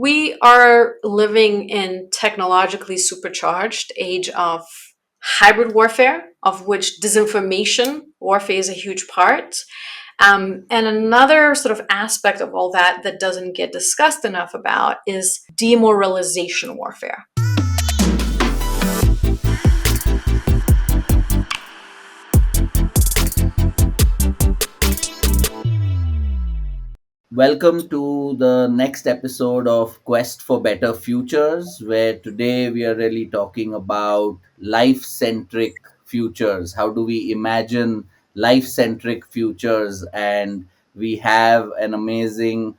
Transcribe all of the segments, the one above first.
We are living in technologically supercharged age of hybrid warfare, of which disinformation warfare is a huge part. And another sort of aspect of all that that doesn't get discussed enough about is demoralization warfare. Welcome to the next episode of Quest for Better Futures, where today we are really talking about life centric futures. How do we imagine life centric futures? And we have an amazing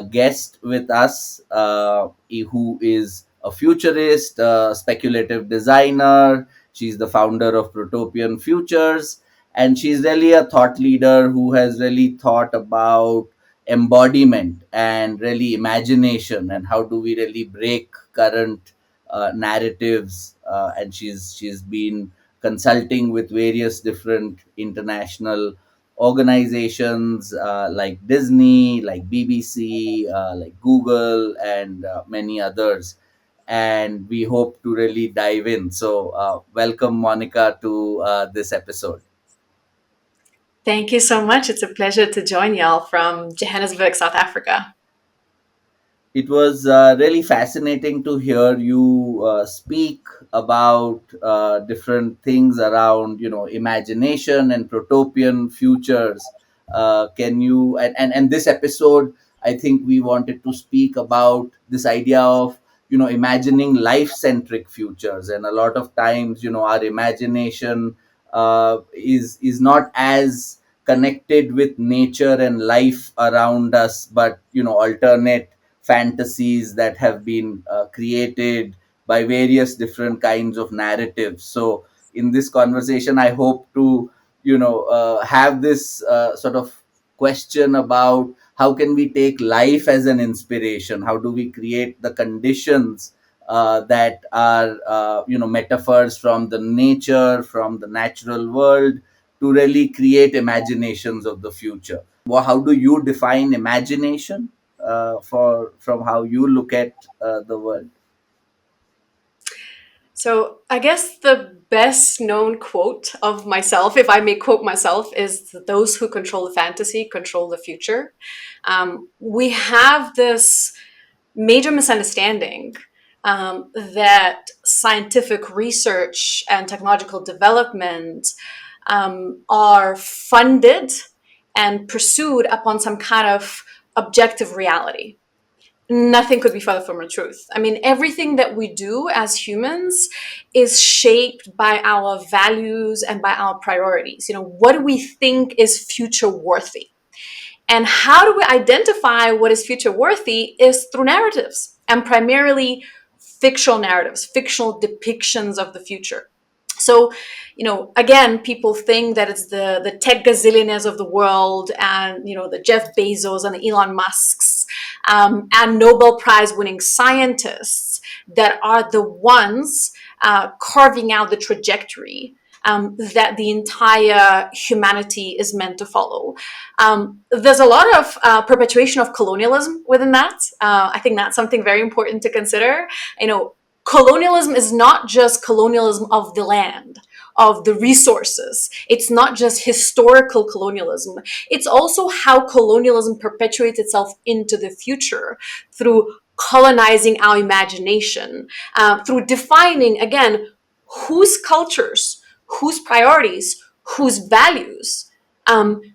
guest with us who is a futurist, a speculative designer. She's the founder of Protopian Futures, and she's really a thought leader who has really thought about embodiment and really imagination, and how do we really break current narratives, and she's been consulting with various different international organizations, like Disney, like BBC, like Google, and many others. And we hope to really dive in. So welcome, Monika, to this episode. Thank you so much. It's a pleasure to join y'all from Johannesburg, South Africa. It was really fascinating to hear you speak about different things around, imagination and protopian futures. Can you and this episode, I think we wanted to speak about this idea of, imagining life centric futures. And a lot of times, our imagination is not as connected with nature and life around us, but alternate fantasies that have been created by various different kinds of narratives. So in this conversation, I hope to have this sort of question about how can we take life as an inspiration, how do we create the conditions that are metaphors from the nature, from the natural world, to really create imaginations of the future. How do you define imagination for from how you look at the world? So I guess the best known quote of myself, if I may quote myself, is those who control the fantasy control the future. We have this major misunderstanding that scientific research and technological development are funded and pursued upon some kind of objective reality. Nothing could be further from the truth. I mean, everything that we do as humans is shaped by our values and by our priorities. What do we think is future worthy? And how do we identify what is future worthy is through narratives, and primarily fictional narratives, fictional depictions of the future. So, again, people think that it's the tech gazillionaires of the world, and the Jeff Bezos and the Elon Musks, and Nobel Prize winning scientists that are the ones carving out the trajectory that the entire humanity is meant to follow. There's a lot of perpetuation of colonialism within that. I think that's something very important to consider. Colonialism is not just colonialism of the land, of the resources. It's not just historical colonialism. It's also how colonialism perpetuates itself into the future through colonizing our imagination, through defining, again, whose cultures, whose priorities, whose values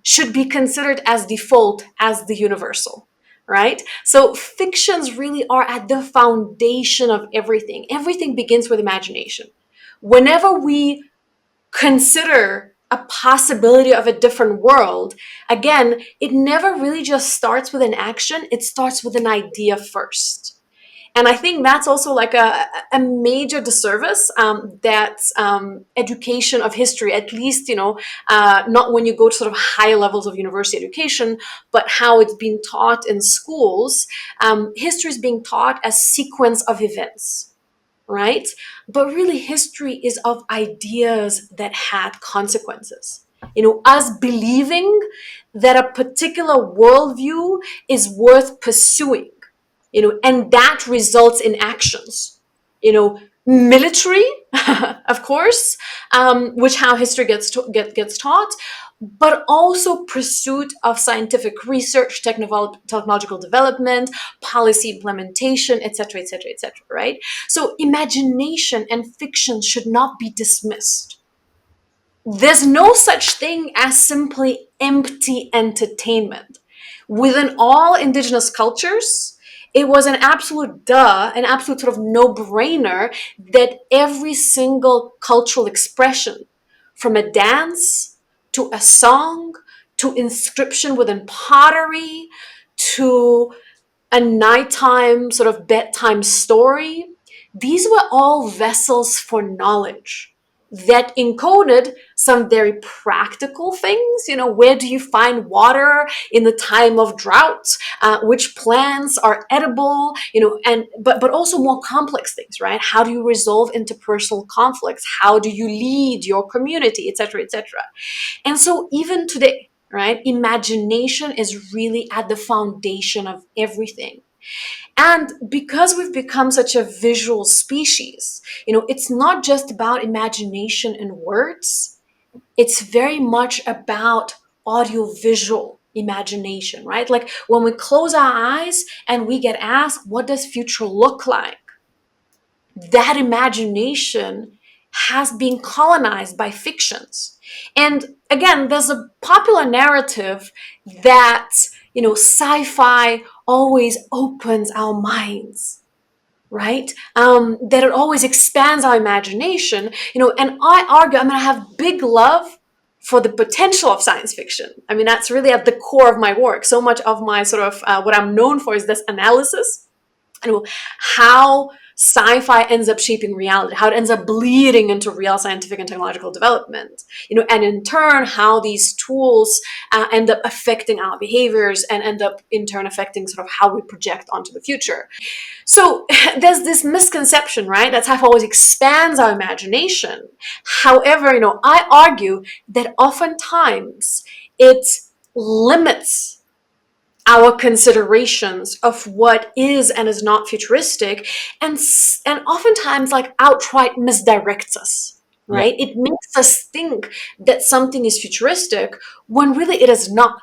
should be considered as default, as the universal. Right? So fictions really are at the foundation of everything. Everything begins with imagination. Whenever we consider a possibility of a different world, again, it never really just starts with an action, it starts with an idea first. And I think that's also like a major disservice that education of history, at least, not when you go to sort of higher levels of university education, but how it's being taught in schools. History is being taught as sequence of events, right? But really, history is of ideas that had consequences. Us believing that a particular worldview is worth pursuing, and that results in actions, military, of course, which how history gets taught, but also pursuit of scientific research, technological development, policy implementation, etc., etc., etc. Right? So imagination and fiction should not be dismissed. There's no such thing as simply empty entertainment. Within all indigenous cultures, it was an absolute an absolute sort of no-brainer that every single cultural expression, from a dance to a song to inscription within pottery to a nighttime sort of bedtime story, these were all vessels for knowledge that encoded some very practical things. Where do you find water in the time of drought? Which plants are edible? And but also more complex things, right? How do you resolve interpersonal conflicts? How do you lead your community, etc., etc.? And so even today, right, imagination is really at the foundation of everything. And because we've become such a visual species, it's not just about imagination and words, it's very much about audiovisual imagination, right? Like when we close our eyes and we get asked, what does future look like? That imagination has been colonized by fictions. And again, there's a popular narrative that, sci-fi always opens our minds, right? That it always expands our imagination, and I argue, I have big love for the potential of science fiction. That's really at the core of my work. So much of my sort of what I'm known for is this analysis, how sci-fi ends up shaping reality, how it ends up bleeding into real scientific and technological development, and in turn, how these tools end up affecting our behaviors and end up in turn affecting sort of how we project onto the future. So there's this misconception, right, that sci-fi always expands our imagination. However, I argue that oftentimes it limits our considerations of what is and is not futuristic, and oftentimes like outright misdirects us, Yeah. right? It makes us think that something is futuristic when really it is not.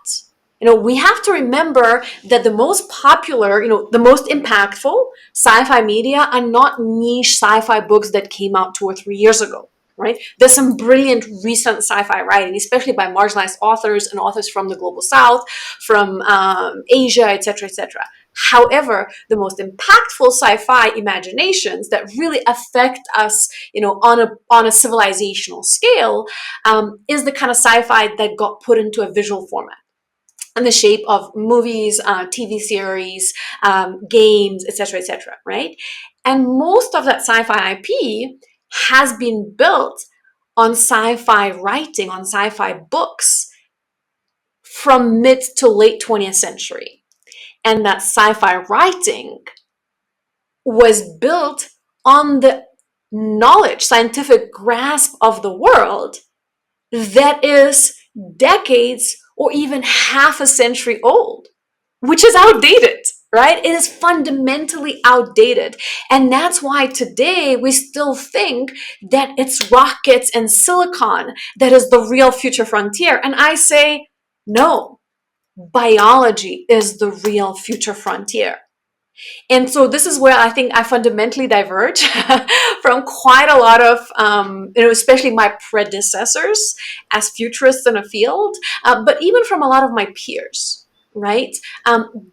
We have to remember that the most popular, the most impactful sci-fi media are not niche sci-fi books that came out 2 or 3 years ago, right? There's some brilliant recent sci-fi writing, especially by marginalized authors and authors from the global south, from Asia, etc., etc. However, the most impactful sci-fi imaginations that really affect us, on a civilizational scale, is the kind of sci-fi that got put into a visual format in the shape of movies, TV series, games, etc., etc., right? And most of that sci-fi IP has been built on sci-fi writing, on sci-fi books from mid to late 20th century. And that sci-fi writing was built on the knowledge, scientific grasp of the world that is decades or even half a century old, which is outdated, right? It is fundamentally outdated. And that's why today we still think that it's rockets and silicon that is the real future frontier. And I say, no, biology is the real future frontier. And so this is where I think I fundamentally diverge from quite a lot of, especially my predecessors as futurists in a field, but even from a lot of my peers, right?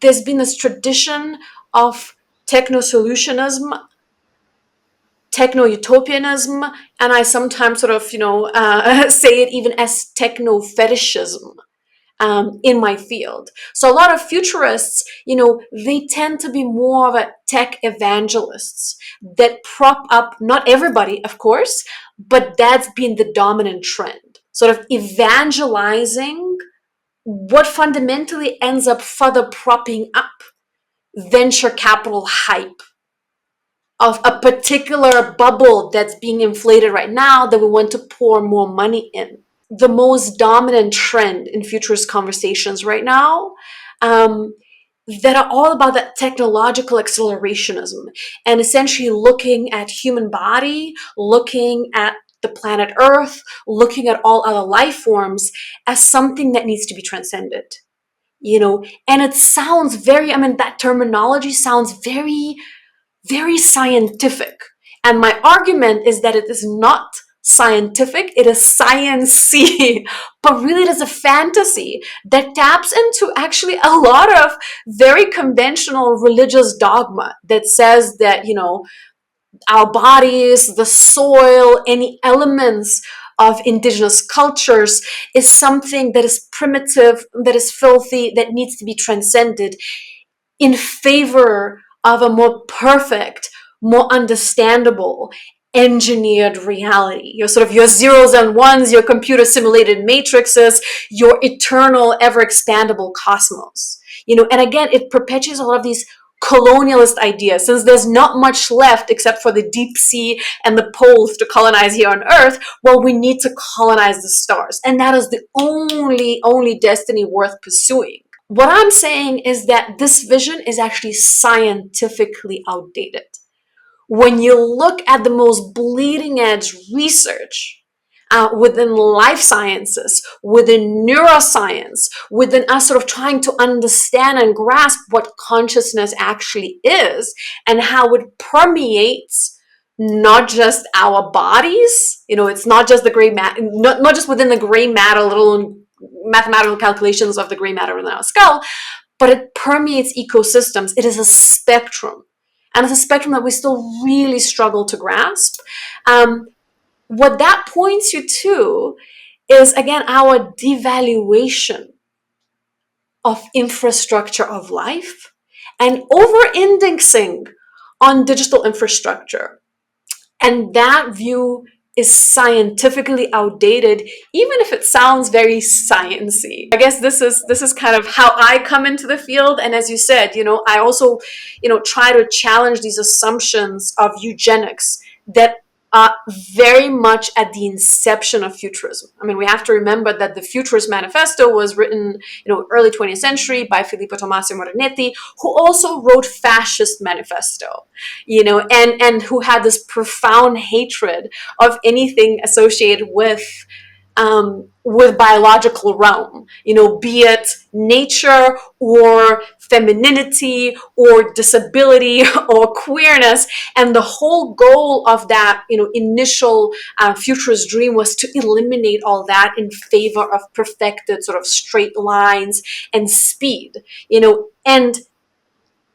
There's been this tradition of techno-solutionism, techno-utopianism, and I sometimes sort of, say it even as techno-fetishism, in my field. So a lot of futurists, they tend to be more of a tech evangelists that prop up, not everybody, of course, but that's been the dominant trend, sort of evangelizing what fundamentally ends up further propping up venture capital hype of a particular bubble that's being inflated right now that we want to pour more money in. The most dominant trend in futurist conversations right now, that are all about that technological accelerationism and essentially looking at human body, looking at the planet Earth, looking at all other life forms as something that needs to be transcended. And it sounds very, I mean, that terminology sounds very, very scientific. And my argument is that it is not scientific, it is science-y, but really it is a fantasy that taps into actually a lot of very conventional religious dogma that says that, our bodies, the soil, any elements of indigenous cultures is something that is primitive, that is filthy, that needs to be transcended in favor of a more perfect, more understandable, engineered reality. Your zeros and ones, your computer simulated matrices, your eternal, ever expandable cosmos. And again, it perpetuates a lot of these colonialist ideas. Since there's not much left except for the deep sea and the poles to colonize here on Earth, well, we need to colonize the stars. And that is the only destiny worth pursuing. What I'm saying is that this vision is actually scientifically outdated. When you look at the most bleeding edge research within life sciences, within neuroscience, within us sort of trying to understand and grasp what consciousness actually is and how it permeates not just our bodies, it's not just the gray matter, not just within the gray matter, little mathematical calculations of the gray matter in our skull, but it permeates ecosystems. It is a spectrum. And it's a spectrum that we still really struggle to grasp. What that points you to is, again, our devaluation of infrastructure of life and over-indexing on digital infrastructure. And that view is scientifically outdated, even if it sounds very sciency. I guess this is kind of how I come into the field. And as you said, I also, try to challenge these assumptions of eugenics that are very much at the inception of futurism. I mean, we have to remember that the Futurist Manifesto was written, early 20th century by Filippo Tommaso Marinetti, who also wrote Fascist Manifesto, and who had this profound hatred of anything associated with biological realm, be it nature or femininity or disability or queerness. And the whole goal of that, initial futurist dream was to eliminate all that in favor of perfected sort of straight lines and speed, and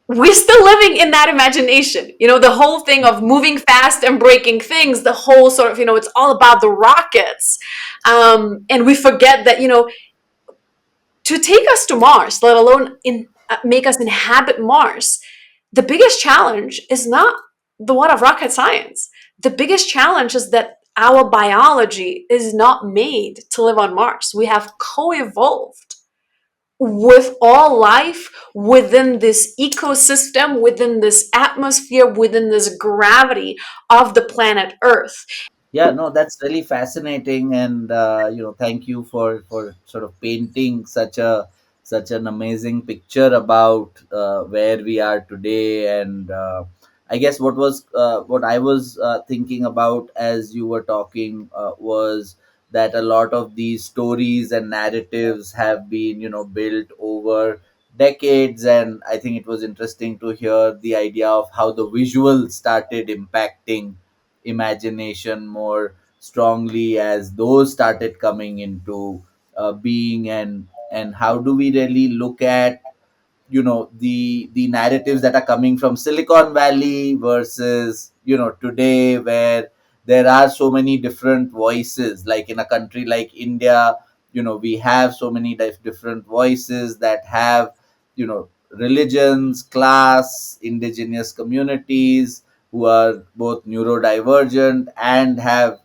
we're still living in that imagination. The whole thing of moving fast and breaking things, the whole sort of, it's all about the rockets. And we forget that, to take us to Mars, let alone make us inhabit Mars, the biggest challenge is not the one of rocket science. The biggest challenge is that our biology is not made to live on Mars. We have co-evolved with all life within this ecosystem, within this atmosphere, within this gravity of the planet Earth. Yeah, no, that's really fascinating, and thank you for sort of painting such an amazing picture about where we are today. And I guess what I was thinking about as you were talking was that a lot of these stories and narratives have been built over decades, and I think it was interesting to hear the idea of how the visual started impacting imagination more strongly as those started coming into being. And how do we really look at the narratives that are coming from Silicon Valley versus today, where there are so many different voices, like in a country like India. We have so many different voices that have religions, class, indigenous communities, who are both neurodivergent and have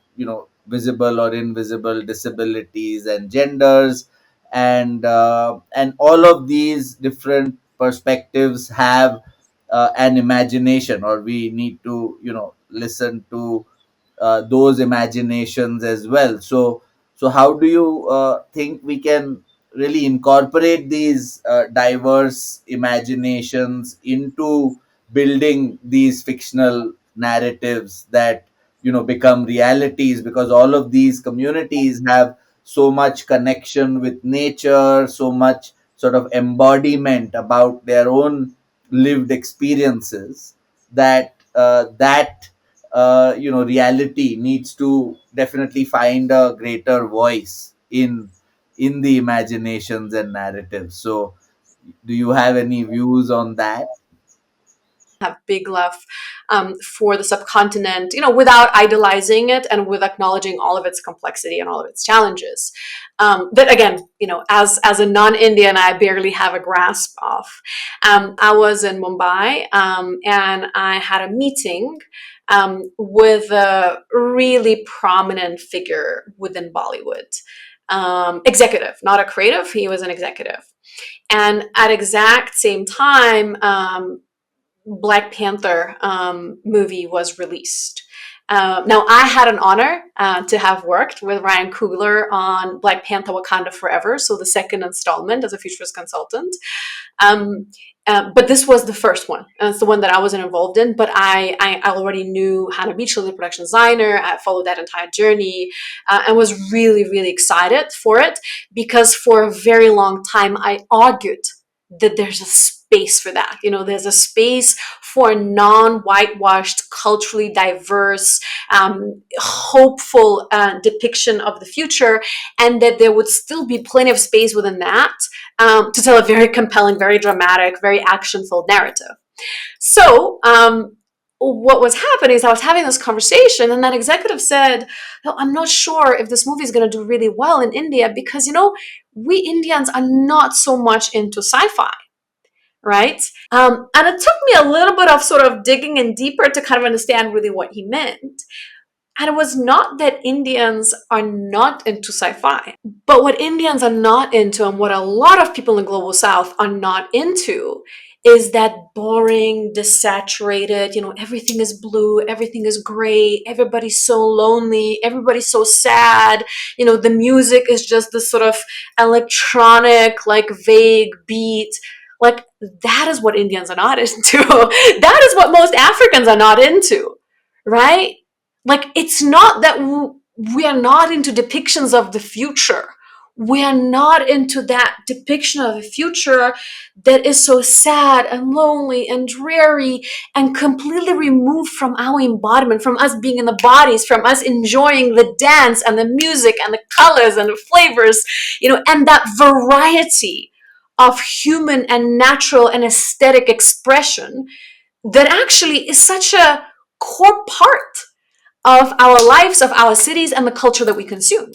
visible or invisible disabilities and genders. And all of these different perspectives have an imagination, or we need to listen to those imaginations as well. So how do you think we can really incorporate these diverse imaginations into building these fictional narratives that become realities, because all of these communities have so much connection with nature, so much sort of embodiment about their own lived experiences, that reality needs to definitely find a greater voice in the imaginations and narratives. So do you have any views on that? Have big love for the subcontinent, without idolizing it and with acknowledging all of its complexity and all of its challenges. That again, as a non-Indian, I barely have a grasp of. I was in Mumbai, and I had a meeting with a really prominent figure within Bollywood, executive, not a creative. He was an executive, and at exact same time, Black Panther movie was released. Now, I had an honor to have worked with Ryan Coogler on Black Panther Wakanda Forever, so the second installment as a futurist consultant. Um, but this was the first one. It's the one that I wasn't involved in, but I already knew Hannah Beachler, the production designer. I followed that entire journey and was really, really excited for it because for a very long time I argued that there's a space for that. There's a space for non-whitewashed, culturally diverse, hopeful depiction of the future, and that there would still be plenty of space within that to tell a very compelling, very dramatic, very action-filled narrative. So, what was happening is I was having this conversation, and that executive said, "No, I'm not sure if this movie is going to do really well in India because, we Indians are not so much into sci-fi." Right? And it took me a little bit of sort of digging in deeper to kind of understand really what he meant. And it was not that Indians are not into sci fi, but what Indians are not into, and what a lot of people in the global south are not into, is that boring, desaturated, everything is blue, everything is gray, everybody's so lonely, everybody's so sad. The music is just this sort of electronic, like vague beat. Like, that is what Indians are not into. That is what most Africans are not into, right? Like, it's not that we are not into depictions of the future. We are not into that depiction of the future that is so sad and lonely and dreary and completely removed from our embodiment, from us being in the bodies, from us enjoying the dance and the music and the colors and the flavors, and that variety of human and natural and aesthetic expression that actually is such a core part of our lives, of our cities, and the culture that we consume,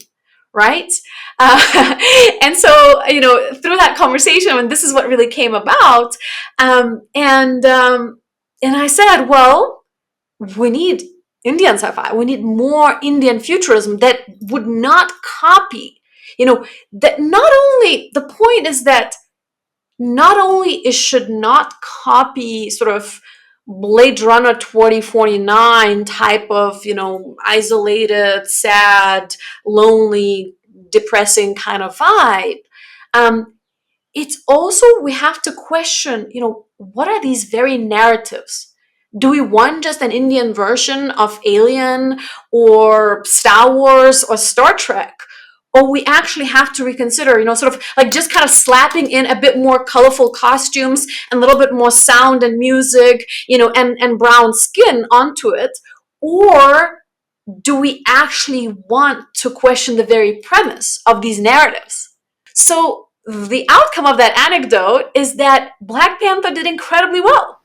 right? And so, through that conversation, and this is what really came about, and I said, well, we need Indian sci-fi. We need more Indian futurism that would not copy. That not only the point is that not only it should not copy sort of Blade Runner 2049 type of, isolated, sad, lonely, depressing kind of vibe. It's also, we have to question, what are these very narratives? Do we want just an Indian version of Alien or Star Wars or Star Trek? Or we actually have to reconsider, sort of like just kind of slapping in a bit more colorful costumes and a little bit more sound and music, and brown skin onto it? Or do we actually want to question the very premise of these narratives? So the outcome of that anecdote is that Black Panther did incredibly well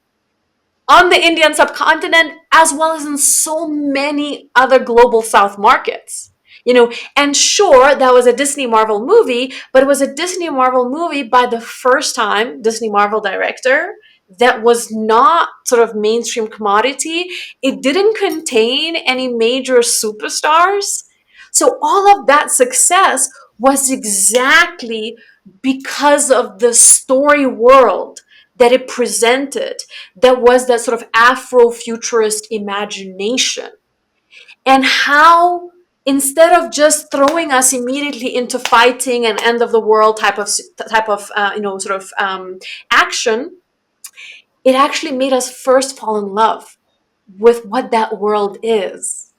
on the Indian subcontinent, as well as in so many other global South markets. And sure, that was a Disney Marvel movie, but it was a Disney Marvel movie by the first time Disney Marvel director that was not sort of mainstream commodity. It didn't contain any major superstars. So all of that success was exactly because of the story world that it presented, that was that sort of Afrofuturist imagination, and how instead of just throwing us immediately into fighting and end of the world type of sort of action, it actually made us first fall in love with what that world is,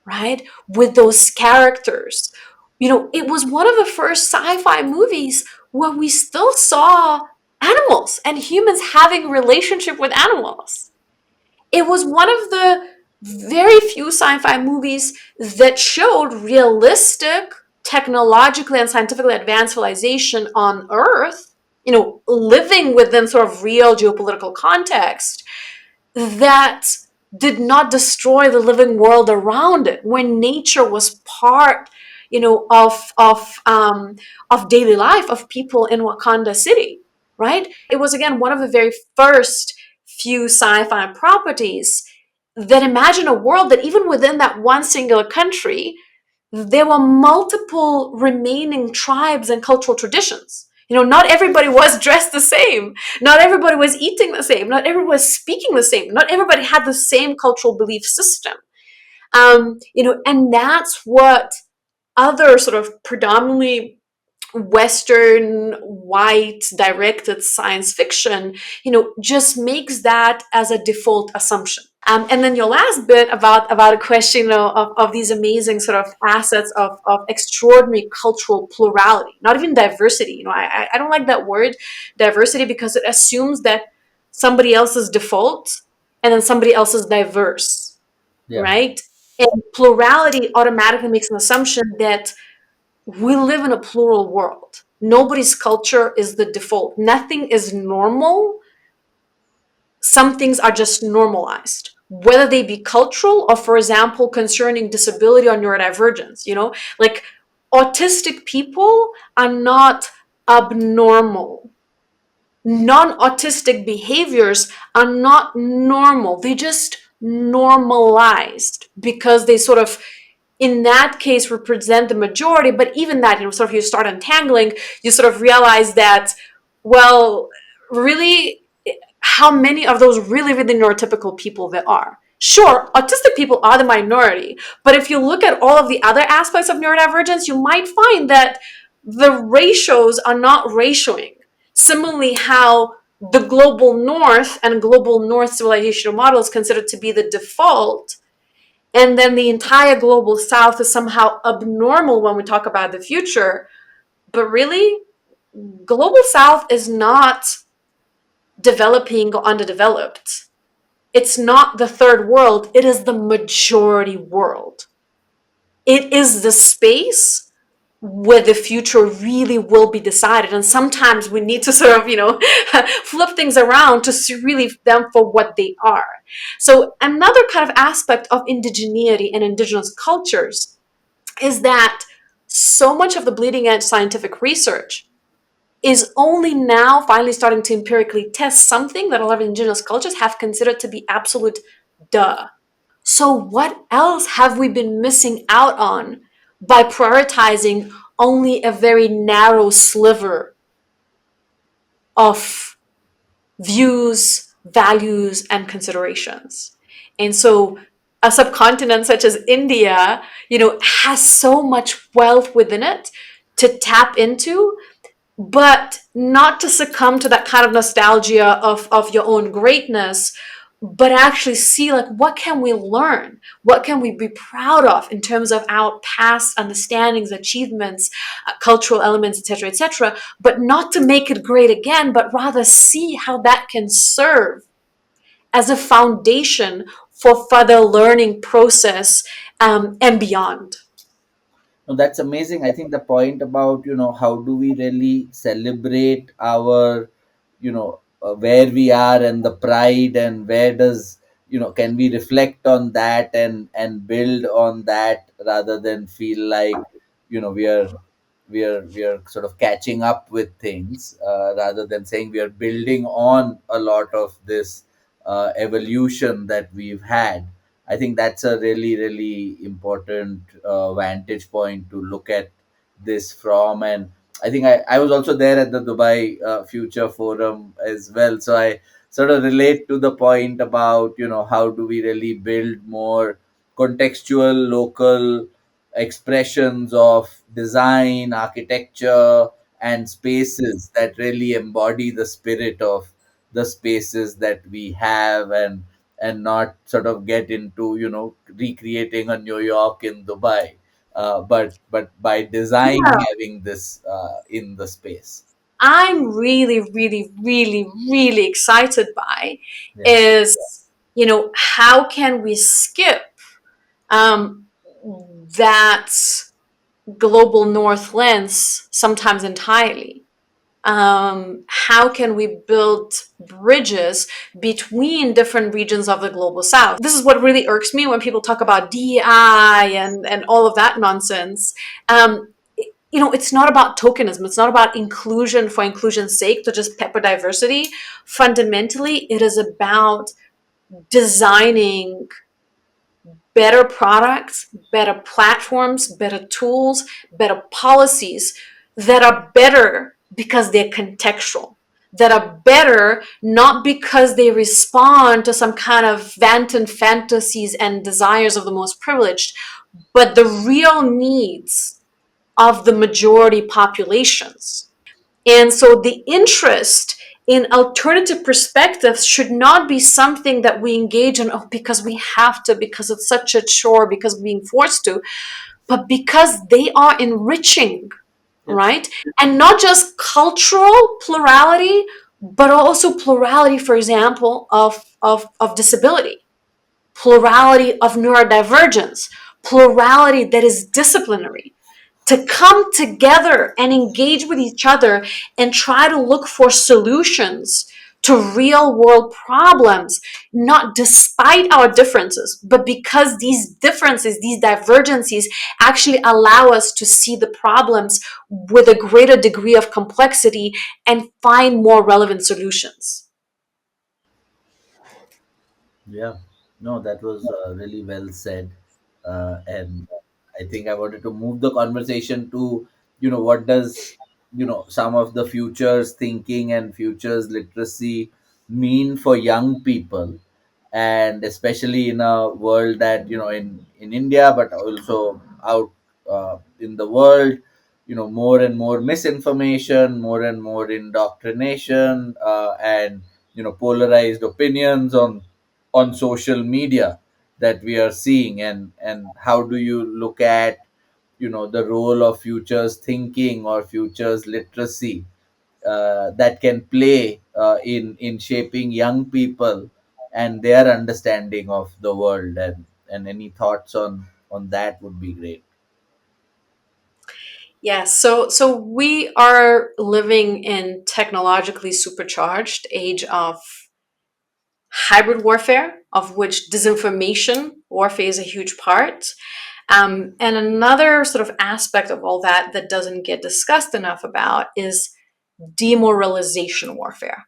right? With those characters. It was one of the first sci-fi movies where we still saw animals and humans having relationship with animals. It was one of the very few sci-fi movies that showed realistic, technologically and scientifically advanced civilization on Earth, living within sort of real geopolitical context that did not destroy the living world around it, when nature was part, of daily life of people in Wakanda City, right? It was again one of the very first few sci-fi properties that imagine a world that even within that one singular country, there were multiple remaining tribes and cultural traditions. Not everybody was dressed the same. Not everybody was eating the same. Not everybody was speaking the same. Not everybody had the same cultural belief system. And that's what other sort of predominantly Western white directed science fiction, just makes that as a default assumption. And then your last bit about a question, of these amazing sort of assets of extraordinary cultural plurality, not even diversity. I don't like that word diversity because it assumes that somebody else is default and then somebody else is diverse, Yeah. right? And plurality automatically makes an assumption that we live in a plural world. Nobody's culture is the default. Nothing is normal. Some things are just normalized, whether they be cultural or, for example, concerning disability or neurodivergence. Like autistic people are not abnormal. Non-autistic behaviors are not normal. They just normalized because they sort of, in that case, represent the majority. But even that, sort of, you start untangling, you sort of realize that, well, really, how many of those really, really neurotypical people there are? Sure, autistic people are the minority, but if you look at all of the other aspects of neurodivergence, you might find that the ratios are not ratioing. Similarly, how the global north and global north civilizational model is considered to be the default, and then the entire global south is somehow abnormal when we talk about the future. But really, global south is not developing or underdeveloped. It's not the third world, it is the majority world. It is the space where the future really will be decided. And sometimes we need to sort of, flip things around to see really them for what they are. So another kind of aspect of indigeneity and indigenous cultures is that so much of the bleeding edge scientific research is only now finally starting to empirically test something that a lot of indigenous cultures have considered to be absolute duh. So, what else have we been missing out on by prioritizing only a very narrow sliver of views, values, and considerations? And so, a subcontinent such as India, has so much wealth within it to tap into, but not to succumb to that kind of nostalgia of your own greatness, but actually see, like, what can we learn, what can we be proud of in terms of our past understandings, achievements, cultural elements, etc., but not to make it great again, but rather see how that can serve as a foundation for further learning process, and beyond. No, that's amazing. I think the point about, how do we really celebrate our, where we are and the pride, and where does, can we reflect on that and build on that, rather than feel like, we are sort of catching up with things, rather than saying we are building on a lot of this evolution that we've had. I think that's a really, really important vantage point to look at this from. And I think I was also there at the Dubai Future Forum as well. So I sort of relate to the point about, how do we really build more contextual, local, expressions of design, architecture, and spaces that really embody the spirit of the spaces that we have, and not sort of get into, recreating a New York in Dubai, but by design Yeah. having this in the space. I'm really, really, really, really excited by Yeah. is, how can we skip um, that global north lens sometimes entirely? How can we build bridges between different regions of the global south? This is what really irks me when people talk about DEI and all of that nonsense. Um, it's not about tokenism. It's not about inclusion for inclusion's sake to just pepper diversity. Fundamentally, it is about designing better products, better platforms, better tools, better policies that are better because they're contextual, that are better not because they respond to some kind of wanton fantasies and desires of the most privileged, but the real needs of the majority populations. And so the interest in alternative perspectives should not be something that we engage in, because we have to, because it's such a chore, because we're being forced to, but because they are enriching, Yeah. right? And not just cultural plurality, but also plurality, for example, of disability, plurality of neurodivergence, plurality that is disciplinary, to come together and engage with each other and try to look for solutions to real world problems, not despite our differences, but because these differences, these divergencies actually allow us to see the problems with a greater degree of complexity and find more relevant solutions. Yeah, no, that was really well said. And I think I wanted to move the conversation to, what does, some of the futures thinking and futures literacy mean for young people? And especially in a world that, in India, but also out in the world, more and more misinformation, more and more indoctrination, and, polarized opinions on social media that we are seeing. And how do you look at, the role of futures thinking or futures literacy that can play in shaping young people and their understanding of the world? And any thoughts on that would be great. Yes, so we are living in technologically supercharged age of hybrid warfare, of which disinformation warfare is a huge part. And another sort of aspect of all that that doesn't get discussed enough about is demoralization warfare.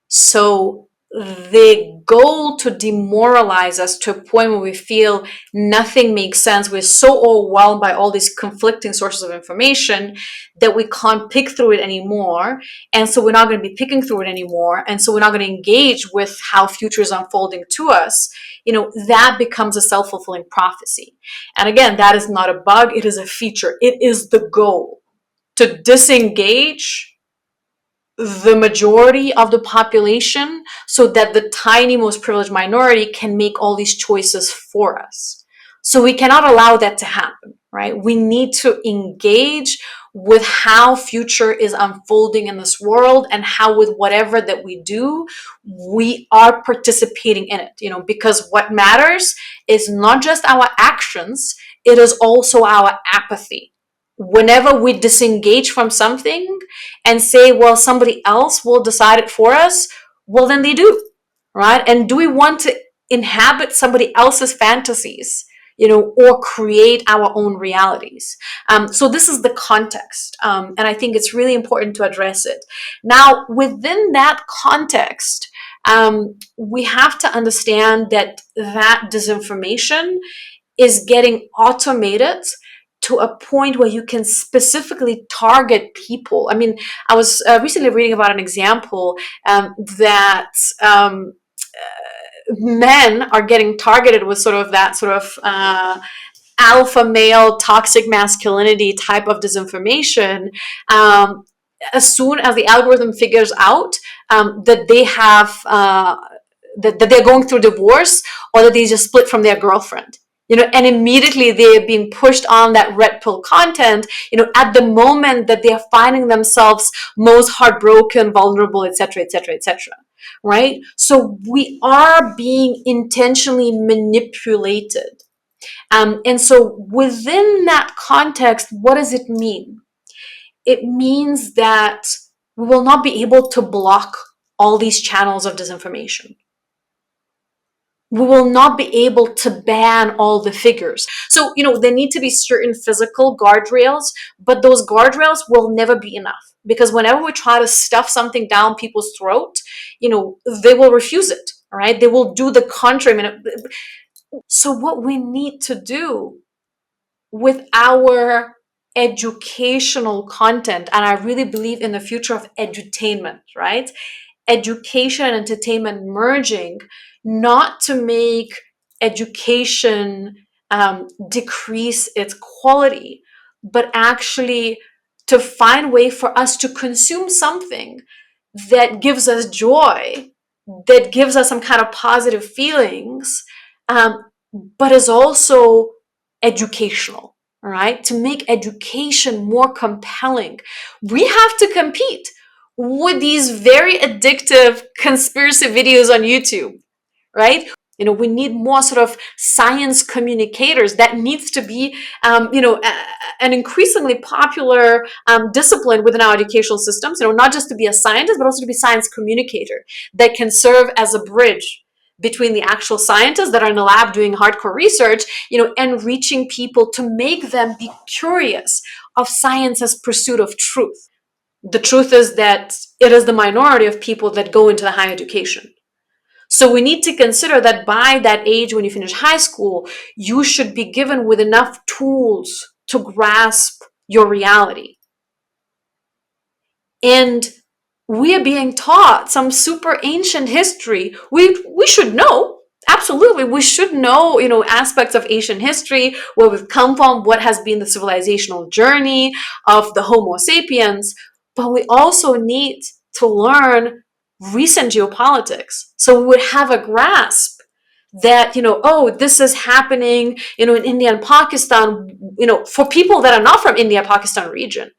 So the goal to demoralize us to a point where we feel nothing makes sense. We're so overwhelmed by all these conflicting sources of information that we can't pick through it anymore. And so we're not going to be picking through it anymore. And so we're not going to engage with how future is unfolding to us. That becomes a self-fulfilling prophecy. And again, that is not a bug. It is a feature. It is the goal to disengage the majority of the population so that the tiny, most privileged minority can make all these choices for us. So we cannot allow that to happen, right? We need to engage with how future is unfolding in this world, and how with whatever that we do, we are participating in it, because what matters is not just our actions, it is also our apathy. Whenever we disengage from something and say, well, somebody else will decide it for us, well, then they do, right? And do we want to inhabit somebody else's fantasies, or create our own realities? So this is the context. And I think it's really important to address it. Now, within that context, we have to understand that disinformation is getting automated to a point where you can specifically target people. I mean, I was recently reading about an example that men are getting targeted with sort of that sort of alpha male, toxic masculinity type of disinformation, as soon as the algorithm figures out that they have that they're going through divorce, or that they just split from their girlfriend, and immediately they're being pushed on that red pill content, at the moment that they're finding themselves most heartbroken, vulnerable, etc., etc., etc. Right? So we are being intentionally manipulated. And so within that context, what does it mean? It means that we will not be able to block all these channels of disinformation. We will not be able to ban all the figures. So, there need to be certain physical guardrails, but those guardrails will never be enough, because whenever we try to stuff something down people's throat, they will refuse it, right? They will do the contrary. So what we need to do with our educational content, and I really believe in the future of edutainment, right? Education and entertainment merging, not to make education decrease its quality, but actually to find a way for us to consume something that gives us joy, that gives us some kind of positive feelings, but is also educational, right? To make education more compelling, we have to compete with these very addictive conspiracy videos on YouTube, right? We need more sort of science communicators. That needs to be, an increasingly popular discipline within our educational systems. Not just to be a scientist, but also to be a science communicator that can serve as a bridge between the actual scientists that are in the lab doing hardcore research, and reaching people to make them be curious of science as pursuit of truth. The truth is that it is the minority of people that go into the higher education. So we need to consider that by that age, when you finish high school, you should be given with enough tools to grasp your reality. And we are being taught some super ancient history. We should know. Absolutely, we should know, aspects of ancient history, where we've come from, what has been the civilizational journey of the Homo sapiens. But we also need to learn recent geopolitics, so we would have a grasp that, oh, this is happening, in India and Pakistan, for people that are not from India, Pakistan region.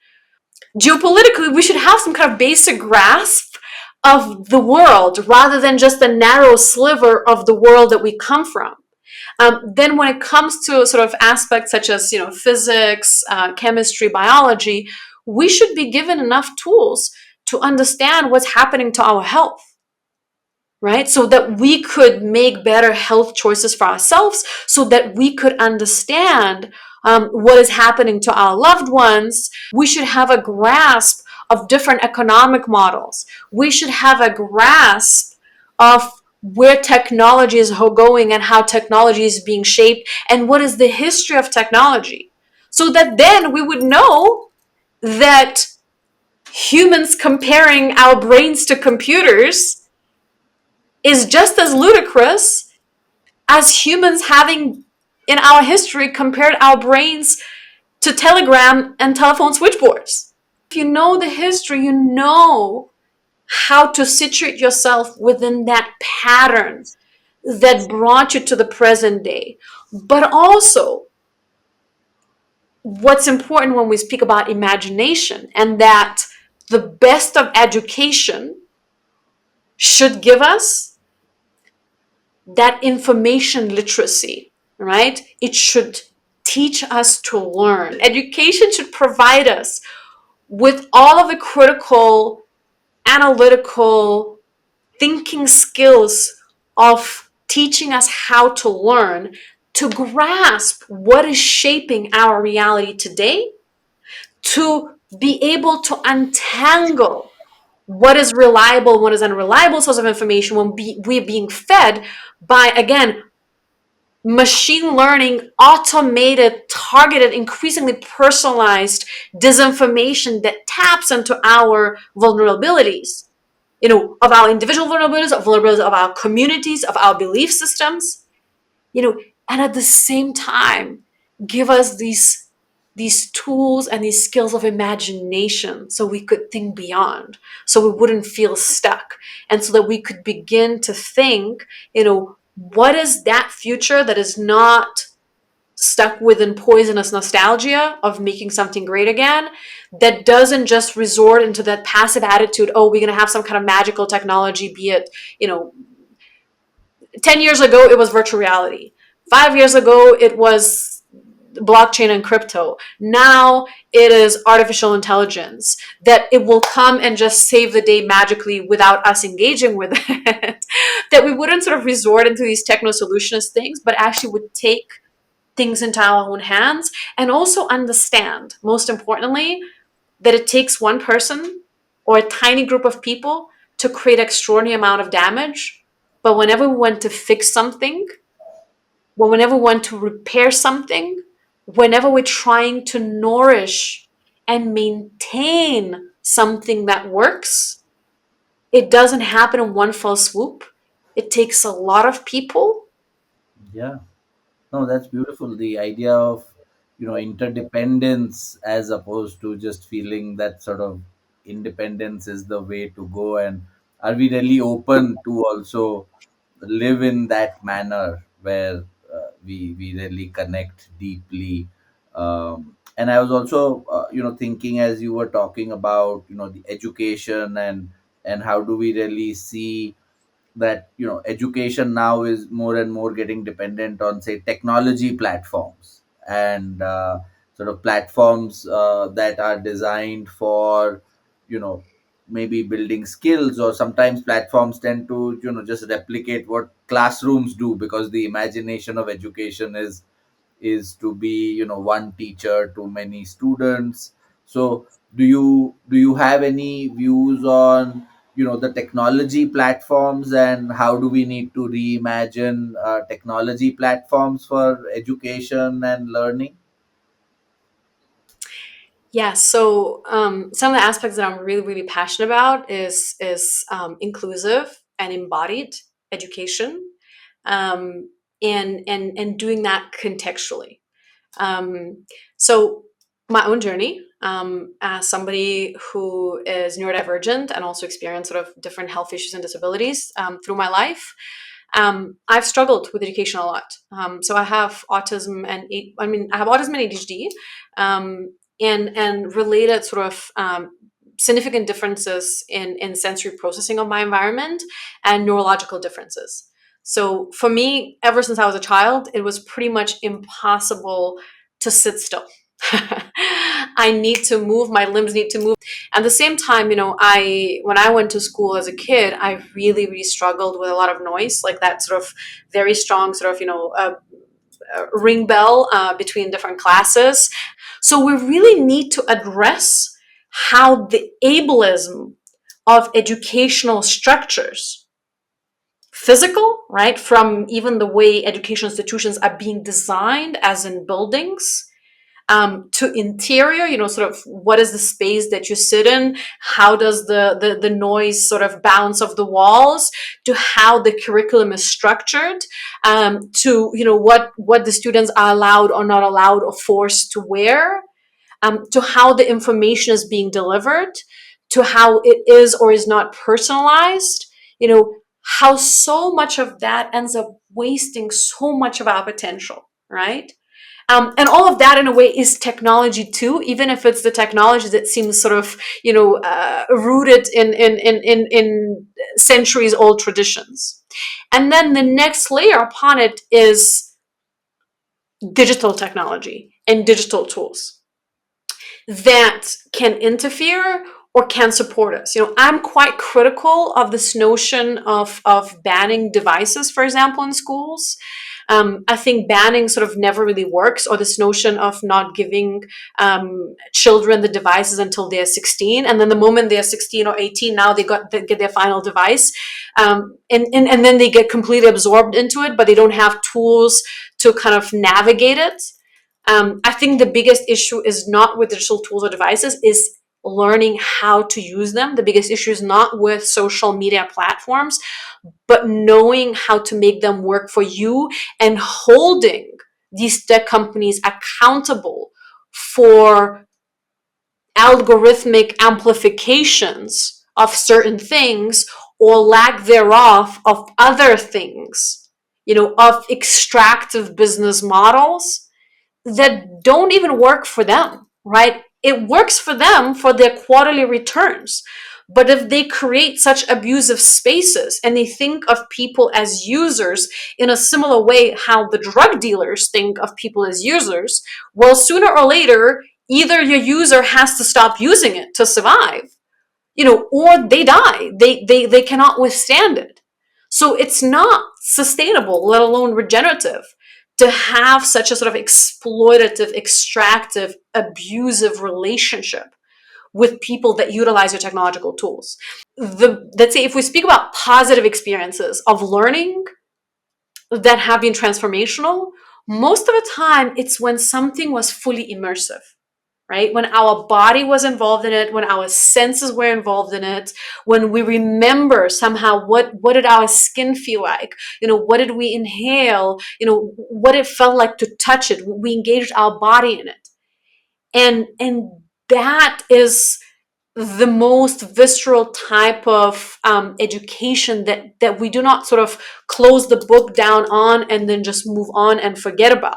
Geopolitically, we should have some kind of basic grasp of the world, rather than just a narrow sliver of the world that we come from. Then when it comes to sort of aspects such as, physics, chemistry, biology, we should be given enough tools to understand what's happening to our health, right? So that we could make better health choices for ourselves, so that we could understand what is happening to our loved ones. We should have a grasp of different economic models. We should have a grasp of where technology is going, and how technology is being shaped, and what is the history of technology, so that then we would know that humans comparing our brains to computers is just as ludicrous as humans having in our history compared our brains to telegram and telephone switchboards. If you know the history, you know how to situate yourself within that pattern that brought you to the present day. But also, what's important when we speak about imagination, and that the best of education should give us that information literacy, right? It should teach us to learn. Education should provide us with all of the critical, analytical thinking skills of teaching us how to learn, to grasp what is shaping our reality today, to be able to untangle what is reliable, what is unreliable source of information, when we're being fed by, again, machine learning, automated, targeted, increasingly personalized disinformation that taps into our vulnerabilities, of our individual vulnerabilities, of vulnerabilities of our communities, of our belief systems, and at the same time, give us these tools and these skills of imagination so we could think beyond, so we wouldn't feel stuck, and so that we could begin to think, what is that future that is not stuck within poisonous nostalgia of making something great again, that doesn't just resort into that passive attitude, oh, we're going to have some kind of magical technology, be it, 10 years ago it was virtual reality, 5 years ago it was blockchain and crypto, now it is artificial intelligence, that it will come and just save the day magically without us engaging with it. That we wouldn't sort of resort into these techno solutionist things, but actually would take things into our own hands, and also understand, most importantly, that it takes one person or a tiny group of people to create extraordinary amount of damage. But whenever we want to fix something, whenever we want to repair something, whenever we're trying to nourish and maintain something that works, it doesn't happen in one fell swoop. It takes a lot of people. Yeah. No, that's beautiful. The idea of, interdependence as opposed to just feeling that sort of independence is the way to go. And are we really open to also live in that manner where we really connect deeply? And I was also, thinking as you were talking about, the education and how do we really see that education now is more and more getting dependent on, say, technology platforms, and sort of platforms that are designed for you know maybe building skills, or sometimes platforms tend to just replicate what classrooms do, because the imagination of education is to be one teacher to many students. So do you have any views on the technology platforms, and how do we need to reimagine technology platforms for education and learning? Yeah, so some of the aspects that I'm really, really passionate about is inclusive and embodied education, and doing that contextually. So my own journey, as somebody who is neurodivergent and also experienced sort of different health issues and disabilities through my life, I've struggled with education a lot. So I have autism and I have autism and ADHD, and related sort of significant differences in sensory processing of my environment and neurological differences. So for me, ever since I was a child, it was pretty much impossible to sit still. I need to move, my limbs need to move. At the same time, I when I went to school as a kid, I really, really struggled with a lot of noise, like that sort of very strong sort of, ring bell between different classes. So we really need to address how the ableism of educational structures, physical, right, from even the way educational institutions are being designed, as in buildings, to interior, sort of what is the space that you sit in, how does the noise sort of bounce off the walls, to how the curriculum is structured, to what the students are allowed or not allowed or forced to wear, to how the information is being delivered, to how it is or is not personalized, how so much of that ends up wasting so much of our potential, right? And all of that in a way is technology too, even if it's the technology that seems sort of, rooted in centuries old traditions. And then the next layer upon it is digital technology and digital tools that can interfere or can support us. I'm quite critical of this notion of banning devices, for example, in schools. I think banning sort of never really works, or this notion of not giving children the devices until they're 16, and then the moment they're 16 or 18, now they get their final device, and then they get completely absorbed into it, but they don't have tools to kind of navigate it. I think the biggest issue is not with digital tools or devices, is learning how to use them. The biggest issue is not with social media platforms, but knowing how to make them work for you, and holding these tech companies accountable for algorithmic amplifications of certain things or lack thereof of other things, of extractive business models that don't even work for them, right? It works for them for their quarterly returns. But if they create such abusive spaces and they think of people as users in a similar way how the drug dealers think of people as users, well, sooner or later, either your user has to stop using it to survive, or they die. They cannot withstand it. So it's not sustainable, let alone regenerative, to have such a sort of exploitative, extractive, abusive relationship with people that utilize your technological tools. Let's say if we speak about positive experiences of learning that have been transformational, most of the time it's when something was fully immersive, right? When our body was involved in it, when our senses were involved in it, when we remember somehow what did our skin feel like, what did we inhale, what it felt like to touch it. We engaged our body in it. And that is the most visceral type of education that we do not sort of close the book down on and then just move on and forget about.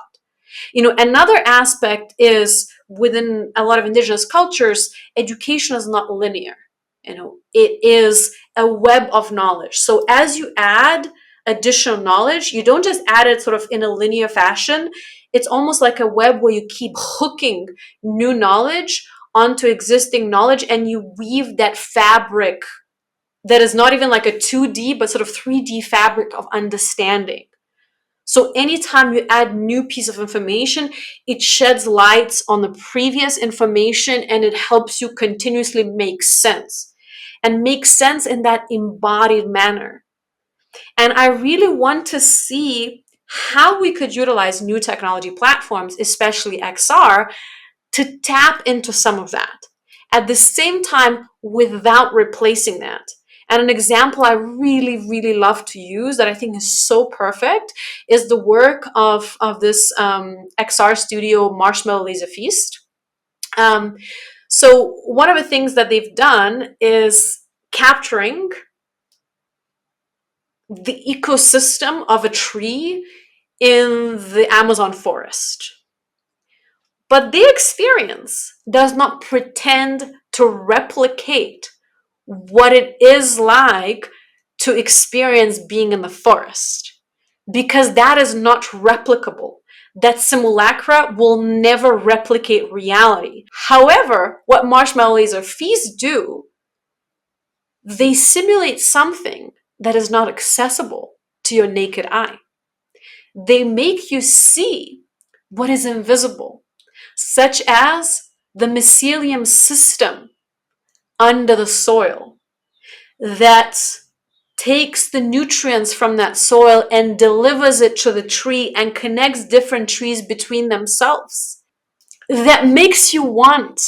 Another aspect is within a lot of indigenous cultures, education is not linear. It is a web of knowledge. So as you add additional knowledge, you don't just add it sort of in a linear fashion. It's almost like a web where you keep hooking new knowledge onto existing knowledge and you weave that fabric that is not even like a 2D, but sort of 3D fabric of understanding. So anytime you add new piece of information, it sheds lights on the previous information and it helps you continuously make sense and make sense in that embodied manner. And I really want to see how we could utilize new technology platforms, especially XR, to tap into some of that at the same time without replacing that. And an example I really, really love to use that I think is so perfect is the work of this XR studio, Marshmallow Laser Feast. So one of the things that they've done is capturing the ecosystem of a tree in the Amazon forest. But the experience does not pretend to replicate what it is like to experience being in the forest, because that is not replicable. That simulacra will never replicate reality. However, what Marshmallow Laser Feast do, they simulate something that is not accessible to your naked eye. They make you see what is invisible, such as the mycelium system under the soil that takes the nutrients from that soil and delivers it to the tree and connects different trees between themselves. That makes you want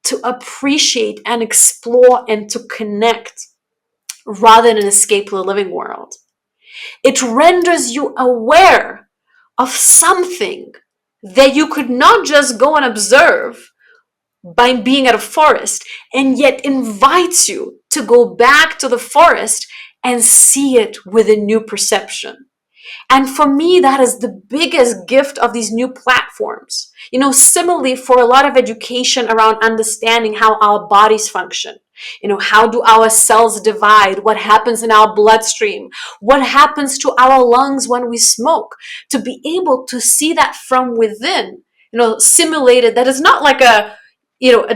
to appreciate and explore and to connect rather than escape the living world. It renders you aware of something that you could not just go and observe by being at a forest, and yet invites you to go back to the forest and see it with a new perception. And for me, that is the biggest gift of these new platforms. Similarly, for a lot of education around understanding how our bodies function. How do our cells divide? What happens in our bloodstream? What happens to our lungs when we smoke? To be able to see that from within, simulated, that is not like a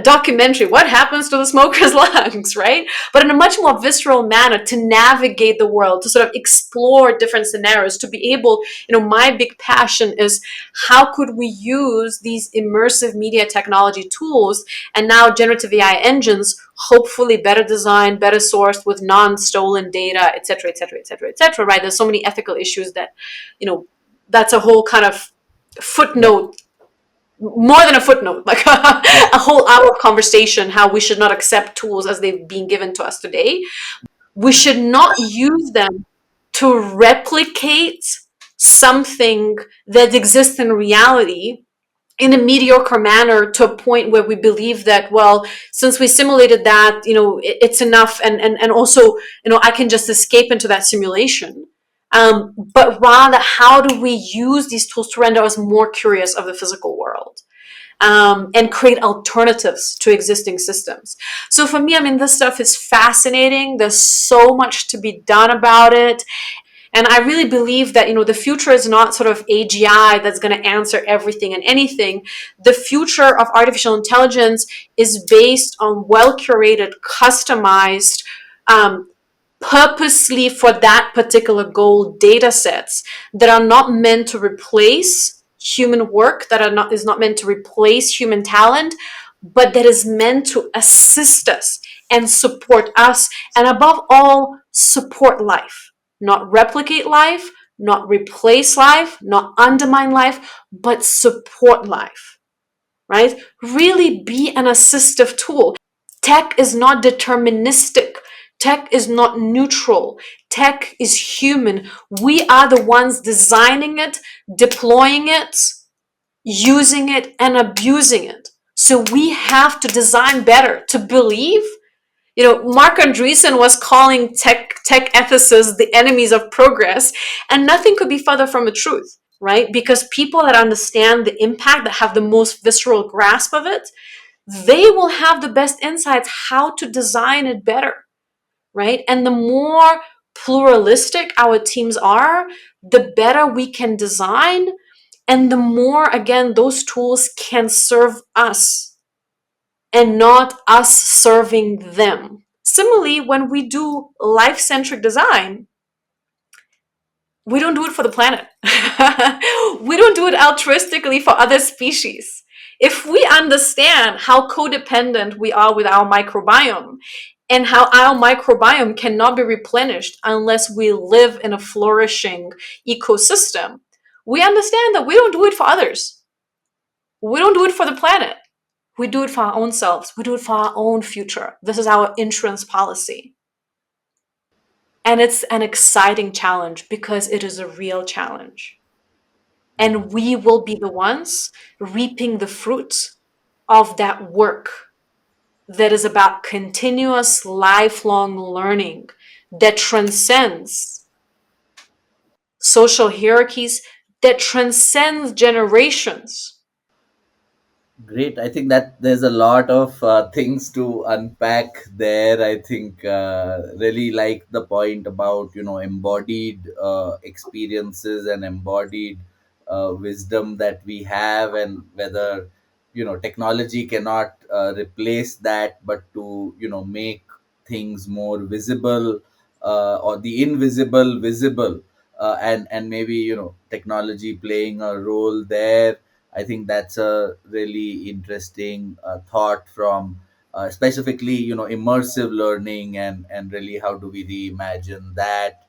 documentary, what happens to the smoker's lungs, right? But in a much more visceral manner to navigate the world, to sort of explore different scenarios, to be able, my big passion is how could we use these immersive media technology tools and now generative AI engines, hopefully better designed, better sourced with non-stolen data, et cetera, et cetera, et cetera, et cetera, right? There's so many ethical issues that, that's a whole kind of footnote, more than a footnote, like a whole hour of conversation, how we should not accept tools as they've been given to us today. We should not use them to replicate something that exists in reality in a mediocre manner to a point where we believe that, well, since we simulated that, it's enough, and also, I can just escape into that simulation. But rather, how do we use these tools to render us more curious of the physical world, and create alternatives to existing systems? So for me, I mean, this stuff is fascinating. There's so much to be done about it. And I really believe that, the future is not sort of AGI that's going to answer everything and anything. The future of artificial intelligence is based on well curated, customized, um, purposely for that particular goal data sets that are not meant to replace human work, is not meant to replace human talent, but that is meant to assist us and support us, and above all, support life. Not replicate life, not replace life, not undermine life, but support life, right? Really be an assistive tool. Tech is not deterministic. Tech is not neutral. Tech is human. We are the ones designing it, deploying it, using it, and abusing it. So we have to design better to believe. Mark Andreessen was calling tech ethicists the enemies of progress, and nothing could be further from the truth, right? Because people that understand the impact, that have the most visceral grasp of it, they will have the best insights how to design it better, right? And the more pluralistic our teams are, the better we can design, and the more, again, those tools can serve us and not us serving them. Similarly, when we do life-centric design, we don't do it for the planet. We don't do it altruistically for other species. If we understand how codependent we are with our microbiome, and how our microbiome cannot be replenished unless we live in a flourishing ecosystem, we understand that we don't do it for others. We don't do it for the planet. We do it for our own selves. We do it for our own future. This is our insurance policy. And it's an exciting challenge because it is a real challenge. And we will be the ones reaping the fruits of that work that is about continuous lifelong learning that transcends social hierarchies, that transcends generations. Great. I think that there's a lot of things to unpack there. I think really like the point about embodied experiences and embodied wisdom that we have, and whether technology cannot replace that, but to make things more visible, or the invisible visible, and maybe technology playing a role there. I think that's a really interesting thought from specifically immersive learning, and really how do we reimagine that.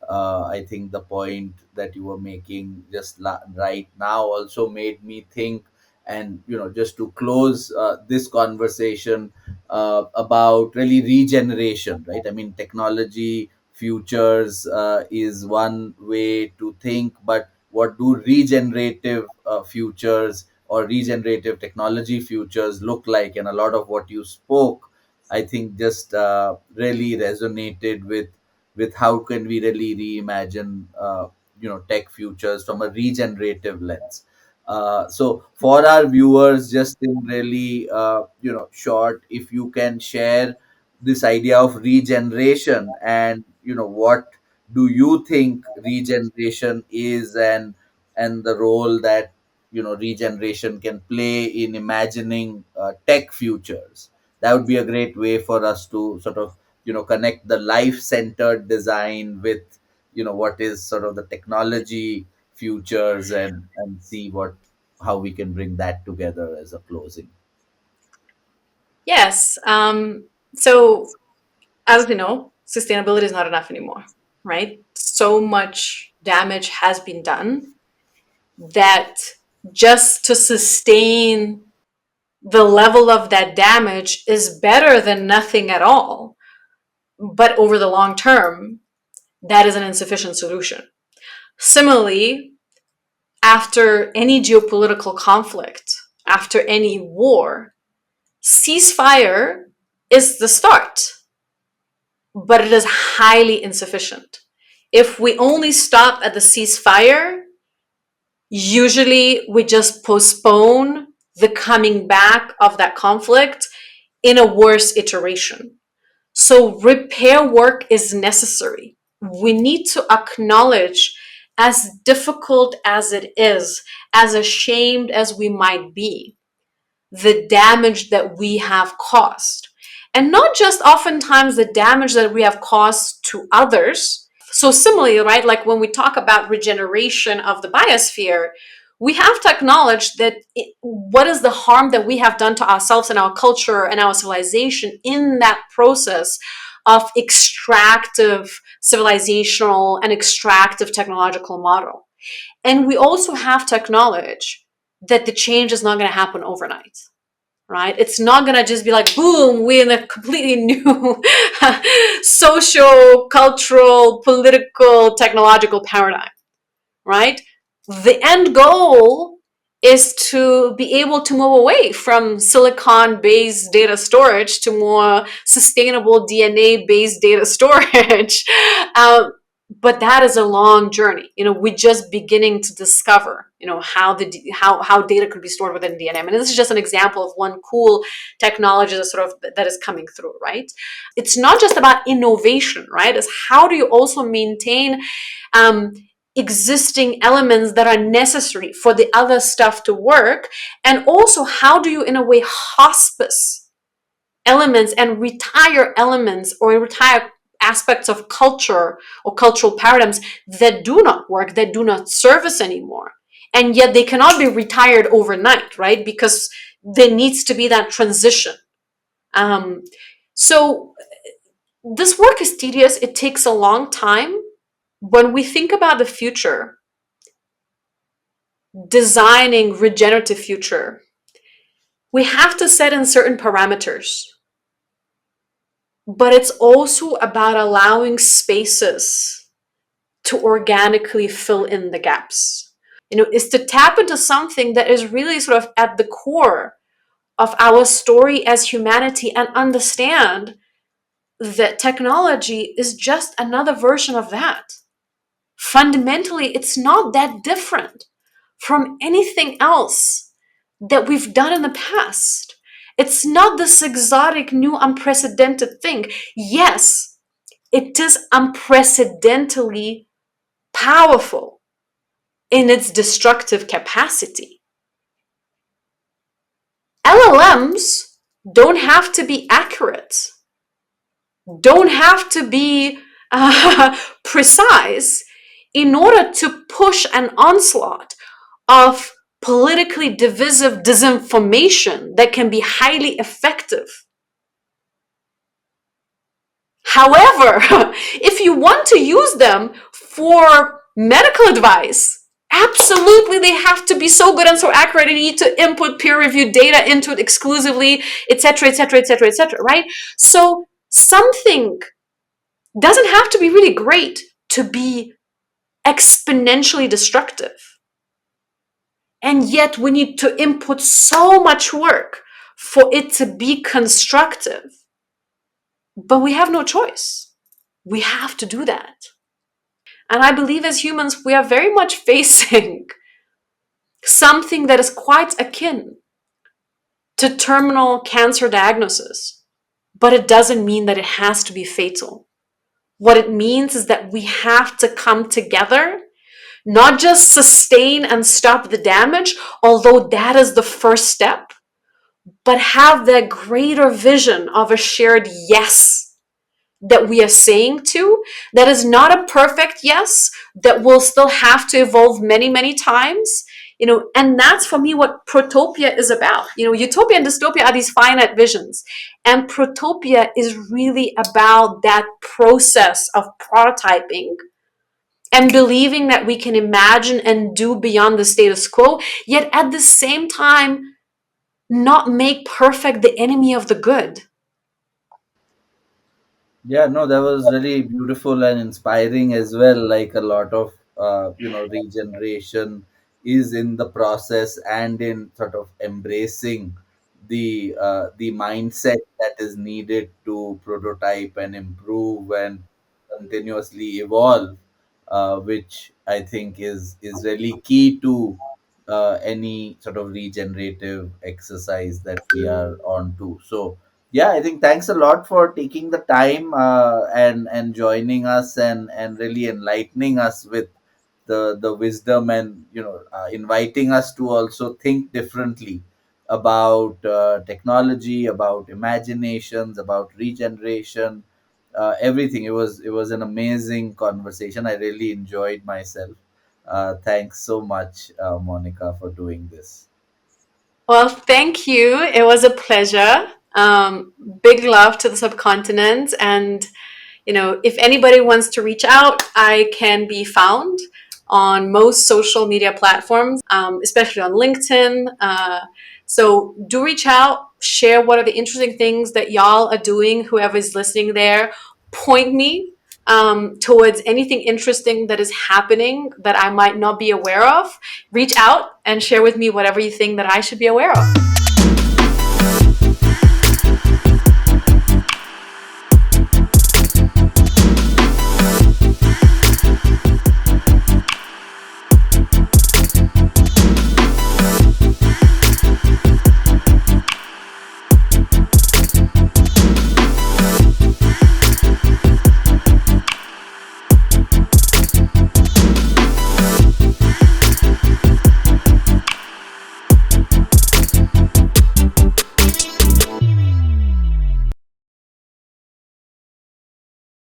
I think the point that you were making just right now also made me think, and just to close this conversation about really regeneration, right? I mean, technology futures is one way to think, but what do regenerative futures or regenerative technology futures look like? And a lot of what you spoke, I think, just really resonated with how can we really reimagine tech futures from a regenerative lens. So for our viewers, just in really short, if you can share this idea of regeneration, and what do you think regeneration is, and the role that regeneration can play in imagining tech futures. That would be a great way for us to sort of connect the life centered design with what is sort of the technology futures, and see what how we can bring that together as a closing. Yes. So, as we know, sustainability is not enough anymore, right? So much damage has been done that just to sustain the level of that damage is better than nothing at all. But over the long term, that is an insufficient solution. Similarly, after any geopolitical conflict, after any war, ceasefire is the start, but it is highly insufficient. If we only stop at the ceasefire, usually we just postpone the coming back of that conflict in a worse iteration. So repair work is necessary. We need to acknowledge, as difficult as it is, as ashamed as we might be, the damage that we have caused. And not just oftentimes the damage that we have caused to others. So similarly, right, like when we talk about regeneration of the biosphere, we have to acknowledge that what is the harm that we have done to ourselves and our culture and our civilization in that process of extractive civilizational and extractive technological model. And we also have to acknowledge that the change is not going to happen overnight, right? It's not going to just be like, boom, we're in a completely new social, cultural, political, technological paradigm, right? The end goal is to be able to move away from silicon-based data storage to more sustainable DNA-based data storage. But that is a long journey. We're just beginning to discover, how data could be stored within DNA. I mean, this is just an example of one cool technology that is coming through, right? It's not just about innovation, right? It's how do you also maintain existing elements that are necessary for the other stuff to work, and also how do you in a way hospice elements and retire elements or retire aspects of culture or cultural paradigms that do not work, that do not serve us anymore, and yet they cannot be retired overnight, right? Because there needs to be that transition. So this work is tedious, it takes a long time. When we think about the future, designing regenerative future, we have to set in certain parameters, but it's also about allowing spaces to organically fill in the gaps. Is to tap into something that is really sort of at the core of our story as humanity and understand that technology is just another version of that. Fundamentally, it's not that different from anything else that we've done in the past. It's not this exotic, new, unprecedented thing. Yes, it is unprecedentedly powerful in its destructive capacity. LLMs don't have to be accurate, don't have to be precise in order to push an onslaught of politically divisive disinformation that can be highly effective. However, if you want to use them for medical advice, absolutely they have to be so good and so accurate, and you need to input peer-reviewed data into it exclusively, etc., etc., etc., etc., right? So something doesn't have to be really great to be exponentially destructive. And yet we need to input so much work for it to be constructive. But we have no choice. We have to do that. And I believe as humans, we are very much facing something that is quite akin to terminal cancer diagnosis. But it doesn't mean that it has to be fatal. What it means is that we have to come together, not just sustain and stop the damage, although that is the first step, but have that greater vision of a shared yes that we are saying to, that is not a perfect yes, that will still have to evolve many, many times. And that's for me what protopia is about. Utopia and dystopia are these finite visions. And protopia is really about that process of prototyping and believing that we can imagine and do beyond the status quo, yet at the same time, not make perfect the enemy of the good. Yeah, no, that was really beautiful and inspiring as well. Like a lot of regeneration is in the process, and in sort of embracing the mindset that is needed to prototype and improve and continuously evolve, which I think is really key to any sort of regenerative exercise that we are on to. So yeah, I think thanks a lot for taking the time and joining us and really enlightening us with the wisdom, and inviting us to also think differently about technology, about imaginations, about regeneration, everything. It was an amazing conversation. I really enjoyed myself. Thanks so much, Monica, for doing this. Well, thank you. It was a pleasure. Big love to the subcontinent. And, if anybody wants to reach out, I can be found on most social media platforms, especially on LinkedIn. So do reach out, share what are the interesting things that y'all are doing, whoever's listening there. Point me towards anything interesting that is happening that I might not be aware of. Reach out and share with me whatever you think that I should be aware of.